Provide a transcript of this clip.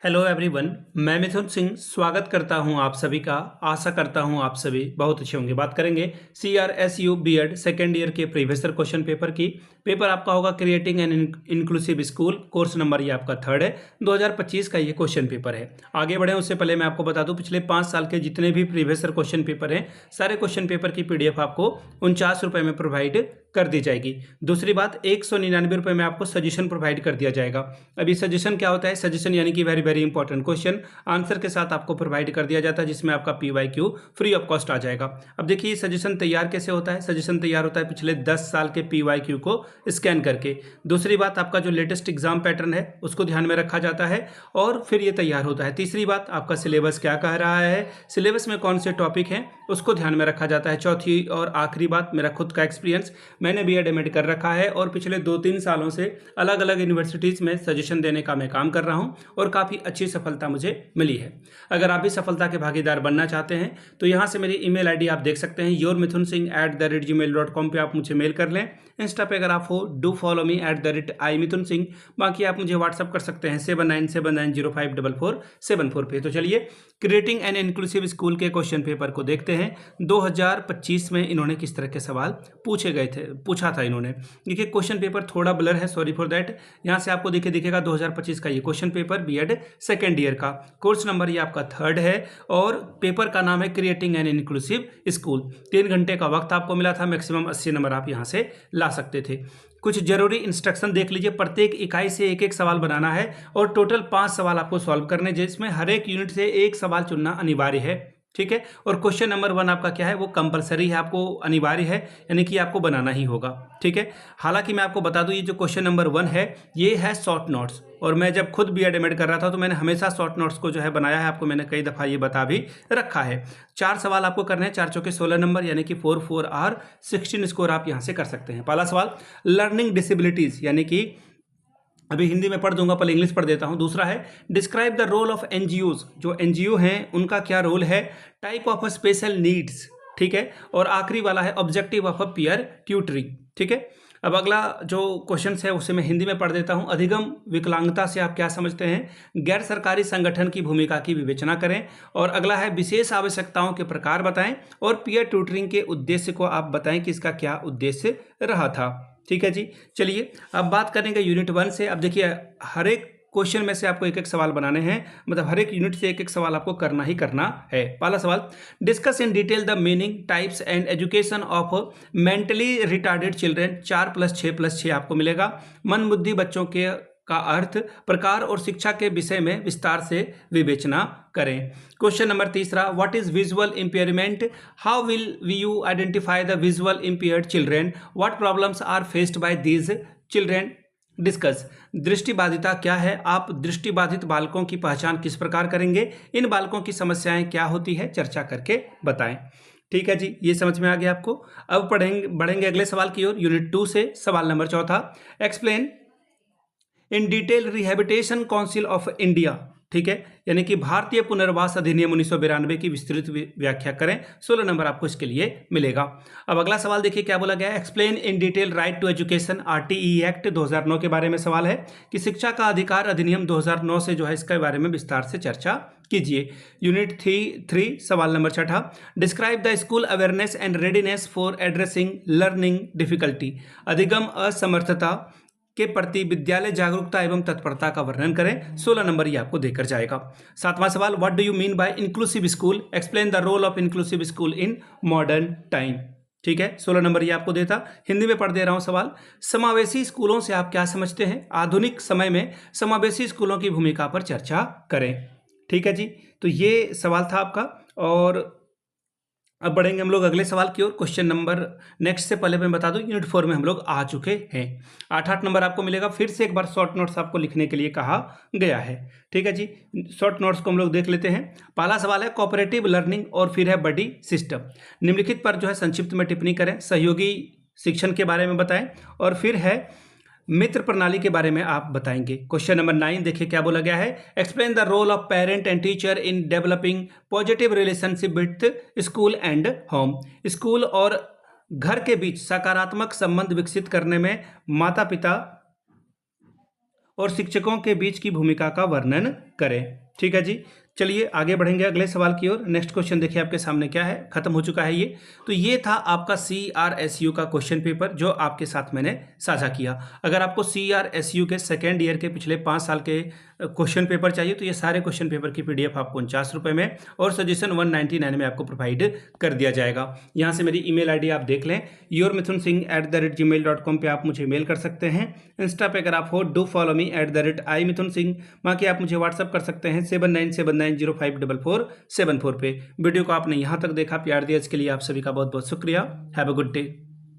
Hello everyone, मैं मिथुन सिंह स्वागत करता हूं आप सभी का। आशा करता हूं आप सभी बहुत अच्छे होंगे। बात करेंगे CRSU बीएड सेकेंड ईयर के प्रीवियस ईयर क्वेश्चन पेपर की। पेपर आपका होगा creating an inclusive school, course number ये आपका थर्ड है। 2025 का ये क्वेश्चन पेपर है। आगे बढ़े उससे पहले मैं आपको बता दूं, पिछले 5 साल के जितने भी प्रीवियस ईयर क्वेश्चन पेपर हैं, सारे क्वेश्चन पेपर की PDF आपको 49 रुपये में प्रोवाइड कर दी जाएगी। दूसरी बात, 199 रुपये में आपको सजेशन प्रोवाइड कर दिया जाएगा। अभी सजेशन क्या होता है? सजेशन यानी कि very very important question answer के साथ आपको प्रोवाइड कर दिया जाता है, जिसमें आपका PYQ फ्री ऑफ कॉस्ट आ जाएगा। अब देखिए सजेशन तैयार कैसे होता है। सजेशन तैयार होता है पिछले 10 साल के PYQ को स्कैन करके। दूसरी बात, आपका जो लेटेस्ट एग्जाम पैटर्न है उसको ध्यान में रखा जाता है और फिर ये तैयार होता है। तीसरी बात, आपका सिलेबस क्या कह रहा है, सिलेबस में कौन से टॉपिक हैं उसको ध्यान में रखा जाता है। चौथी और आखिरी बात, मेरा खुद का एक्सपीरियंस, मैंने BEd MAd कर रखा है और पिछले 2-3 सालों से अलग अलग यूनिवर्सिटीज़ में सजेशन देने का मैं काम कर रहा हूं और काफ़ी अच्छी सफलता मुझे मिली है। अगर आप भी सफलता के भागीदार बनना चाहते हैं तो यहाँ से मेरी email ID आप देख सकते हैं, yourmithunsingh@gmail.com पे आप मुझे मेल कर लें। इंस्टा पे अगर आप हो, डू फॉलो मी @mithunsingh। बाकी आप मुझे व्हाट्सअप कर सकते हैं 7979054474 पे। तो चलिए क्रिएटिंग एन इंक्लूसिव स्कूल के क्वेश्चन पेपर को देखते हैं। 2025 में इन्होंने किस तरह के सवाल पूछा था इन्होंने। देखिए क्वेश्चन पेपर थोड़ा ब्लर है, सॉरी फॉर दैट। यहाँ से आपको दिखेगा 2025 का ये question paper BEd second year का, कोर्स नंबर ये आपका थर्ड है और पेपर का नाम है क्रिएटिंग एन इंक्लूसिव स्कूल। 3 घंटे का वक्त आपको मिला था, मैक्सिमम 80 नंबर आप यहाँ से ला सकते थे। कुछ जरूरी इंस्ट्रक्शन देख लीजिए। प्रत्येक इकाई से एक एक सवाल बनाना है और टोटल 5 सवाल आपको सॉल्व करने, जिसमें हर एक यूनिट से एक सवाल चुनना अनिवार्य है। ठीक है। और क्वेश्चन नंबर 1 आपका क्या है, वो कंपलसरी है, आपको अनिवार्य है, यानी कि आपको बनाना ही होगा। ठीक है। हालांकि मैं आपको बता दूं, ये जो क्वेश्चन नंबर 1 है ये है शॉर्ट नोट्स, और मैं जब खुद BEd MAd कर रहा था तो मैंने हमेशा शॉर्ट नोट्स को जो है बनाया है। आपको मैंने कई दफ़ा ये बता भी रखा है। 4 सवाल आपको करने हैं, 4 चौके 16 नंबर, यानी कि 4 और 16 स्कोर आप यहाँ से कर सकते हैं। पहला सवाल, लर्निंग डिसेबिलिटीज़, यानी कि अभी हिंदी में पढ़ दूंगा, पहले इंग्लिश पढ़ देता हूं। दूसरा है describe the role of NGOs, जो NGO हैं उनका क्या रोल है। टाइप ऑफ स्पेशल नीड्स, ठीक है। और आखिरी वाला है ऑब्जेक्टिव ऑफ पीयर ट्यूटरिंग। ठीक है। अब अगला जो क्वेश्चन है उसे मैं हिंदी में पढ़ देता हूं। अधिगम विकलांगता से आप क्या समझते हैं। गैर सरकारी संगठन की भूमिका की विवेचना करें। और अगला है विशेष आवश्यकताओं के प्रकार बताएं और पीयर ट्यूटरिंग के उद्देश्य को आप बताएं कि इसका क्या उद्देश्य रहा था। ठीक है जी। चलिए अब बात करेंगे यूनिट 1 से। अब देखिए हर एक क्वेश्चन में से आपको एक एक सवाल बनाने हैं, मतलब हर एक यूनिट से एक एक सवाल आपको करना ही करना है। पहला सवाल, discuss in detail the meaning, types and education of mentally retarded children. 4+6+6 आपको मिलेगा। मन बुद्धि बच्चों के का अर्थ, प्रकार और शिक्षा के विषय में विस्तार से विवेचना करें। Question number 3, what is visual impairment, how will you identify the visual impaired children, what problems are faced by these children, discuss. दृष्टिबाधिता क्या है, आप दृष्टिबाधित बालकों की पहचान किस प्रकार करेंगे, इन बालकों की समस्याएं क्या होती है, चर्चा करके बताएं। ठीक है जी, ये समझ में आ गया आपको। अब बढ़ेंगे अगले सवाल की ओर, यूनिट 2 से सवाल number 4, explain in detail rehabilitation council of India. ठीक है, यानी कि भारतीय पुनर्वास अधिनियम 1992 की विस्तृत व्याख्या करें। 16 नंबर आपको इसके लिए मिलेगा। अब अगला सवाल देखिए क्या बोला गया है, explain in detail right to education RTE act 2009 के बारे में सवाल है कि शिक्षा का अधिकार अधिनियम 2009 से जो है इसके बारे में विस्तार से चर्चा कीजिए। यूनिट 3 सवाल number 6, describe the school awareness and readiness for addressing learning difficulty. अधिगम असमर्थता के प्रति विद्यालय जागरूकता एवं तत्परता का वर्णन करें। 16 नंबर ये आपको देकर जाएगा। 7वां सवाल, what do you mean by inclusive school, explain the role of inclusive school in modern time. ठीक है, 16 नंबर ये आपको देता। हिंदी में पढ़ दे रहा हूं सवाल, समावेशी स्कूलों से आप क्या समझते हैं, आधुनिक समय में समावेशी स्कूलों की भूमिका पर चर्चा करें। ठीक है जी, तो ये सवाल था आपका। और अब बढ़ेंगे हम लोग अगले सवाल की ओर। क्वेश्चन नंबर नेक्स्ट से पहले मैं बता दूं, यूनिट 4 में हम लोग आ चुके हैं। 8 नंबर आपको मिलेगा। फिर से एक बार शॉर्ट नोट्स आपको लिखने के लिए कहा गया है। ठीक है जी, शॉर्ट नोट्स को हम लोग देख लेते हैं। पहला सवाल है कोऑपरेटिव लर्निंग और फिर है बडी सिस्टम। निम्नलिखित पर जो है संक्षिप्त में टिप्पणी करें। सहयोगी शिक्षण के बारे में बताएं और फिर है मित्र प्रणाली के बारे में आप बताएंगे। क्वेश्चन नंबर 9 देखिए क्या बोला गया है, explain the role of parent and teacher in developing positive relationship with school and home. School और घर के बीच सकारात्मक संबंध विकसित करने में माता पिता और शिक्षकों के बीच की भूमिका का वर्णन करें। ठीक है जी, चलिए आगे बढ़ेंगे अगले सवाल की ओर। नेक्स्ट क्वेश्चन देखिए आपके सामने क्या है, खत्म हो चुका है ये। तो ये था आपका CRSU का क्वेश्चन पेपर जो आपके साथ मैंने साझा किया। अगर आपको CRSU के सेकेंड ईयर के पिछले 5 साल के क्वेश्चन पेपर चाहिए तो ये सारे क्वेश्चन पेपर की PDF आपको 49 रुपये में और सजेशन 199 में आपको प्रोवाइड कर दिया जाएगा। यहाँ से मेरी email ID आप देख लें, yourmithunsingh@gmail.com पे आप मुझे मेल कर सकते हैं। इंस्टा पे अगर आप हो डू फॉलो मी @imithunsingh, वहाँ के आप मुझे व्हाट्सअप कर सकते हैं 7979054474 पे। वीडियो को आपने यहाँ तक देखा, प्यार दिया, इसके लिए आप सभी का बहुत बहुत शुक्रिया। Have a good day.